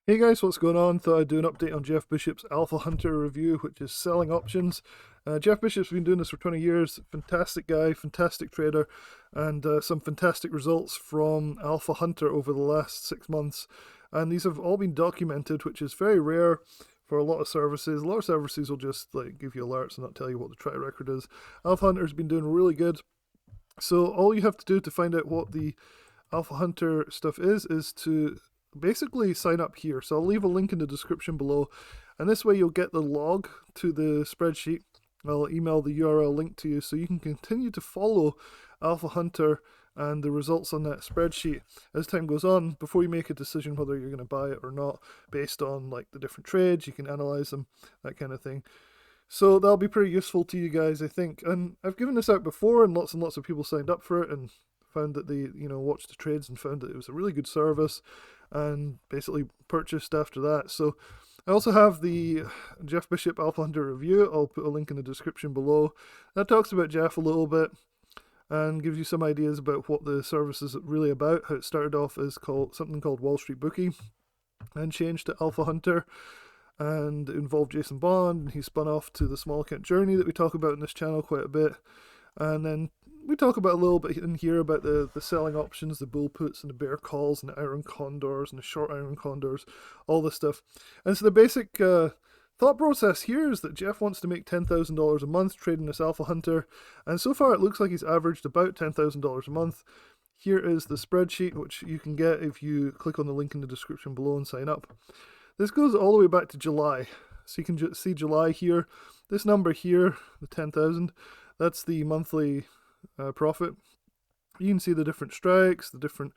Hey guys, what's going on? Thought I'd do an update on Jeff Bishop's Alpha Hunter review, which is selling options. Jeff Bishop's been doing this for 20 years. Fantastic guy, fantastic trader, and some fantastic results from Alpha Hunter over the last 6 months. And these have all been documented, which is very rare for a lot of services. A lot of services will just like give you alerts and not tell you what the track record is. Alpha Hunter's been doing really good. So all you have to do to find out what the Alpha Hunter stuff is to basically sign up here. So I'll leave a link in the description below, and this way you'll get the log to the spreadsheet. I'll email the URL link to you so you can continue to follow Alpha Hunter and the results on that spreadsheet as time goes on before you make a decision whether you're going to buy it or not based on like the different trades. You can analyze them, that kind of thing. So that'll be pretty useful to you guys, I think. And I've given this out before, and lots of people signed up for it and found that they, watched the trades and found that it was a really good service, and basically purchased after that. So I also have the Jeff Bishop Alpha Hunter review. I'll put a link in the description below. That talks about Jeff a little bit and gives you some ideas about what the service is really about. How it started off as something called Wall Street Bookie, and changed to Alpha Hunter, and it involved Jason Bond, and he spun off to the small account journey that we talk about in this channel quite a bit. And then we talk about a little bit in here about the selling options, the bull puts and the bear calls and the iron condors and the short iron condors, all this stuff. And so the basic thought process here is that Jeff wants to make $10,000 a month trading this Alpha Hunter, and so far it looks like he's averaged about $10,000 a month. Here is the spreadsheet, which you can get if you click on the link in the description below and sign up. This goes all the way back to July. So you can see July here. This number here, the 10,000, that's the monthly profit. You can see the different strikes, the different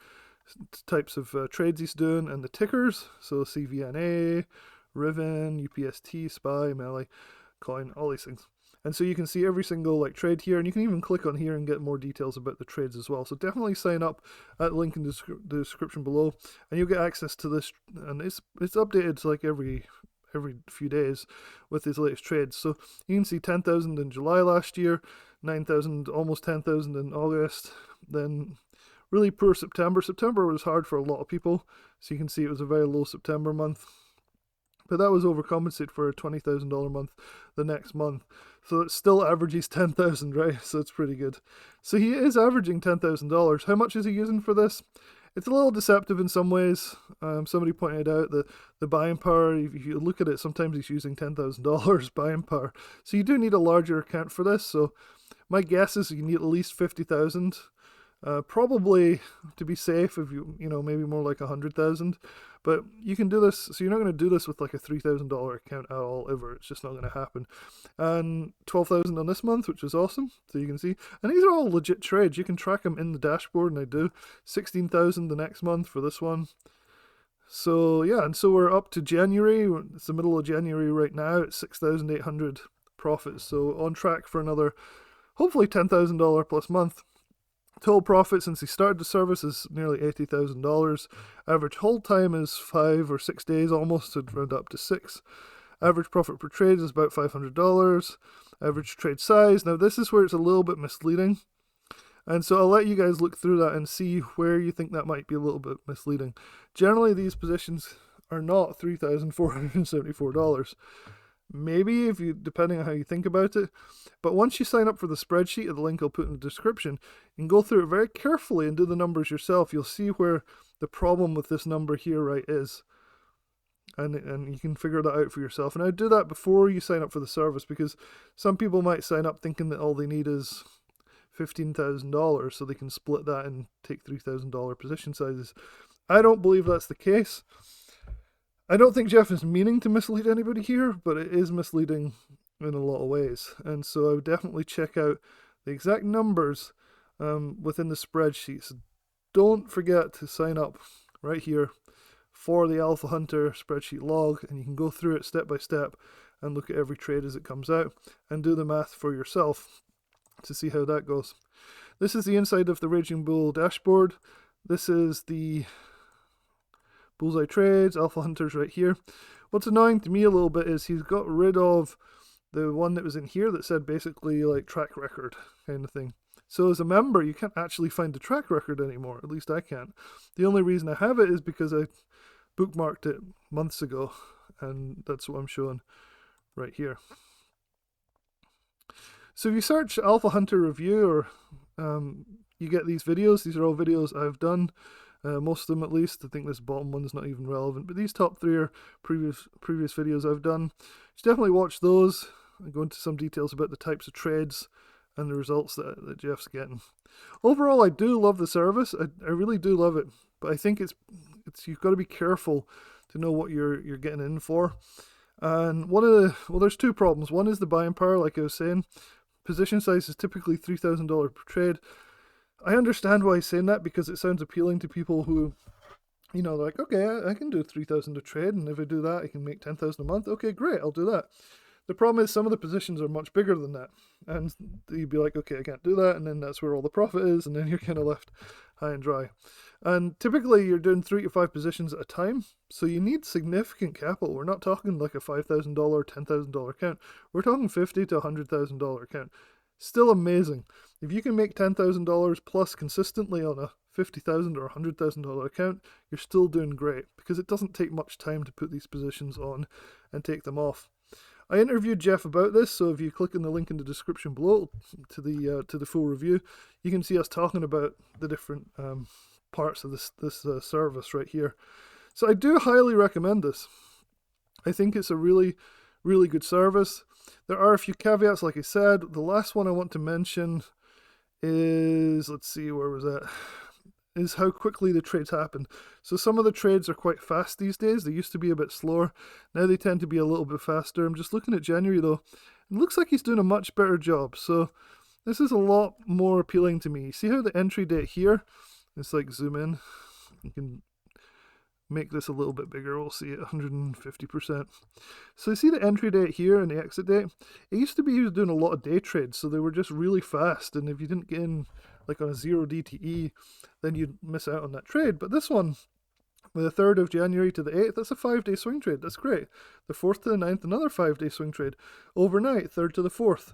types of trades he's doing, and the tickers. So CVNA, Riven, UPST, SPY, Melee, Coin, all these things. And so you can see every single like trade here, and you can even click on here and get more details about the trades as well. So definitely sign up at the link in the description below, and you'll get access to this. And it's updated like every few days with his latest trades. So you can see 10,000 in July last year, 9,000, almost 10,000 in August. Then really poor September. September was hard for a lot of people, so you can see it was a very low September month. But that was overcompensated for a $20,000 month the next month. So it still averages 10,000, right? So it's pretty good. So he is averaging $10,000. How much is he using for this? It's a little deceptive in some ways. Somebody pointed out that the buying power, if you look at it, sometimes he's using $10,000 buying power. So you do need a larger account for this. So my guess is you need at least 50,000. Probably to be safe, if maybe more like 100,000. But you can do this, so you're not going to do this with like a $3,000 account at all ever. It's just not going to happen. And 12,000 on this month, which is awesome. So you can see, and these are all legit trades. You can track them in the dashboard, and I do. 16,000 the next month for this one. So yeah, and so we're up to January. It's the middle of January right now. It's 6,800 profits. So on track for another, hopefully $10,000 plus month. Total profit since he started the service is nearly $80,000. Average hold time is 5 or 6 days almost, to round up to 6. Average profit per trade is about $500. Average trade size. Now this is where it's a little bit misleading. And so I'll let you guys look through that and see where you think that might be a little bit misleading. Generally, these positions are not $3,474. Maybe, if you, depending on how you think about it. But once you sign up for the spreadsheet at the link I'll put in the description, you can go through it very carefully and do the numbers yourself. You'll see where the problem with this number here right is, and you can figure that out for yourself. And I do that before you sign up for the service, because some people might sign up thinking that all they need is $15,000 so they can split that and take $3,000 position sizes. I don't believe that's the case. I don't think Jeff is meaning to mislead anybody here, but it is misleading in a lot of ways. And so I would definitely check out the exact numbers within the spreadsheet. So don't forget to sign up right here for the Alpha Hunter spreadsheet log, and you can go through it step by step and look at every trade as it comes out and do the math for yourself to see how that goes. This is the inside of the Raging Bull dashboard. This is the Bullseye Trades, Alpha Hunters right here. What's annoying to me a little bit is he's got rid of the one that was in here that said basically like track record kind of thing. So as a member, you can't actually find the track record anymore. At least I can't. The only reason I have it is because I bookmarked it months ago, and that's what I'm showing right here. So if you search Alpha Hunter Review, or you get these videos. These are all videos I've done, most of them at least. I think this bottom one's not even relevant, but these top three are previous videos I've done. You should definitely watch those and go into some details about the types of trades and the results that Jeff's getting. Overall, I do love the service. I really do love it, but I think it's you've got to be careful to know what you're getting in for. And there's two problems. One is the buying power, like I was saying. Position size is typically $3,000 per trade. I understand why he's saying that, because it sounds appealing to people who, you know, like, okay, I can do 3,000 a trade, and if I do that, I can make 10,000 a month. Okay, great, I'll do that. The problem is some of the positions are much bigger than that, and you'd be like, okay, I can't do that, and then that's where all the profit is, and then you're kind of left high and dry. And typically you're doing 3 to 5 positions at a time, so you need significant capital. We're not talking like a $5,000, $10,000 account. We're talking $50,000 to $100,000 account. Still amazing. If you can make $10,000 plus consistently on a $50,000 or $100,000 account, you're still doing great, because it doesn't take much time to put these positions on and take them off. I interviewed Jeff about this, so if you click on the link in the description below to the full review, you can see us talking about the different parts of this service right here. So I do highly recommend this. I think it's a really, really good service. There are a few caveats, like I said. The last one I want to mention is, let's see, where was that? Is how quickly the trades happen. So some of the trades are quite fast these days. They used to be a bit slower. Now they tend to be a little bit faster. I'm just looking at January though. It looks like he's doing a much better job. So this is a lot more appealing to me. See how the entry date here, it's like zoom in. You can make this a little bit bigger. We'll see it 150%. So you see the entry date here and the exit date. It used to be he was doing a lot of day trades, so they were just really fast. And if you didn't get in like on a 0 DTE, then you'd miss out on that trade. But this one, the 3rd of January to the 8th, that's a 5-day swing trade. That's great. The 4th to the 9th, another 5-day swing trade. Overnight, 3rd to the 4th.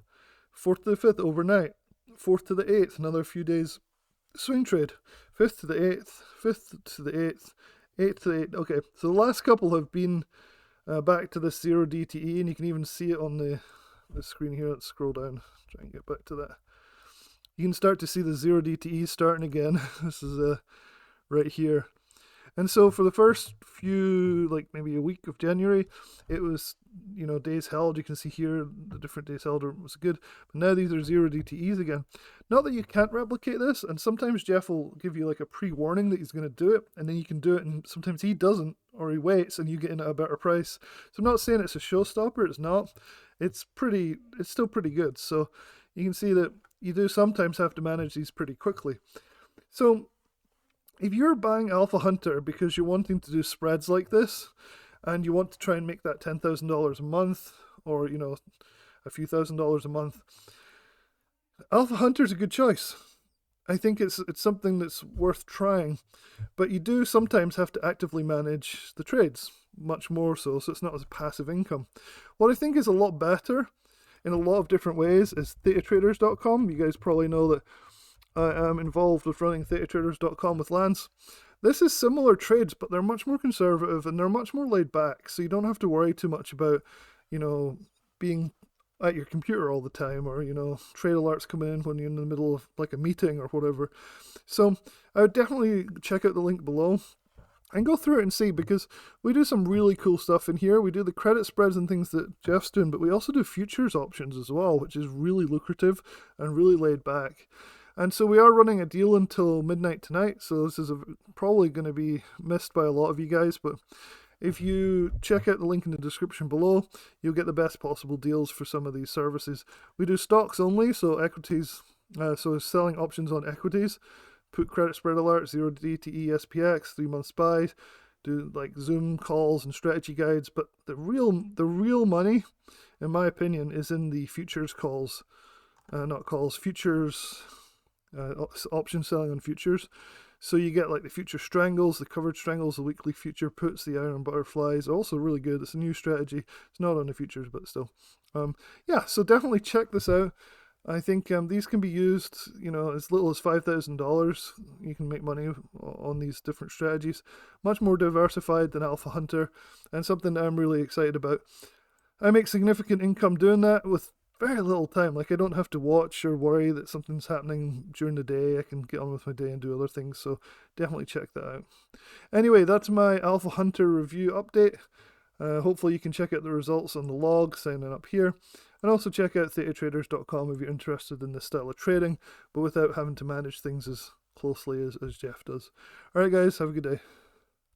4th to the 5th, overnight. 4th to the 8th, another few days swing trade. 5th to the 8th, 5th to the 8th, 8th to the 8th. Okay, so the last couple have been back to this 0 DTE, and you can even see it on the screen here. Let's scroll down, try and get back to that. You can start to see the 0 DTE starting again. This is right here. And so for the first few, like maybe a week of January, it was, you know, days held. You can see here the different days held was good. But now these are 0 DTEs again. Not that you can't replicate this, and sometimes Jeff will give you like a pre-warning that he's going to do it, and then you can do it, and sometimes he doesn't, or he waits and you get in at a better price. So I'm not saying it's a showstopper, it's not. It's still pretty good. So you can see that you do sometimes have to manage these pretty quickly. So if you're buying Alpha Hunter because you're wanting to do spreads like this, and you want to try and make that $10,000 a month, or, you know, a few $1,000s a month, Alpha Hunter is a good choice. I think it's something that's worth trying, but you do sometimes have to actively manage the trades, much more so it's not as passive income. What I think is a lot better in a lot of different ways is ThetaTraders.com. You guys probably know that I am involved with running ThetaTraders.com with Lance. This is similar trades, but they're much more conservative and they're much more laid back, so you don't have to worry too much about, you know, being at your computer all the time, or, you know, trade alerts coming in when you're in the middle of like a meeting or whatever. So I would definitely check out the link below and go through it and see, because we do some really cool stuff in here. We do the credit spreads and things that Jeff's doing, but we also do futures options as well, which is really lucrative and really laid back. And so we are running a deal until midnight tonight, so this is probably going to be missed by a lot of you guys, but if you check out the link in the description below, you'll get the best possible deals for some of these services. We do stocks only, so equities, so selling options on equities, put credit spread alerts, 0 DTE, SPX, 3-month SPY, do like Zoom calls and strategy guides, but the real money, in my opinion, is in the futures calls, futures, option selling on futures. So you get like the future strangles, the covered strangles, the weekly future puts, the iron butterflies, also really good. It's a new strategy. It's not on the futures, but still. Yeah, so definitely check this out. I think these can be used, as little as $5,000. You can make money on these different strategies. Much more diversified than Alpha Hunter, and something that I'm really excited about. I make significant income doing that with very little time. Like, I don't have to watch or worry that something's happening during the day. I can get on with my day and do other things, so definitely check that out. Anyway, that's my Alpha Hunter review update. Hopefully you can check out the results on the log signing up here. And also check out thetatraders.com if you're interested in this style of trading, but without having to manage things as closely as Jeff does. Alright guys, have a good day.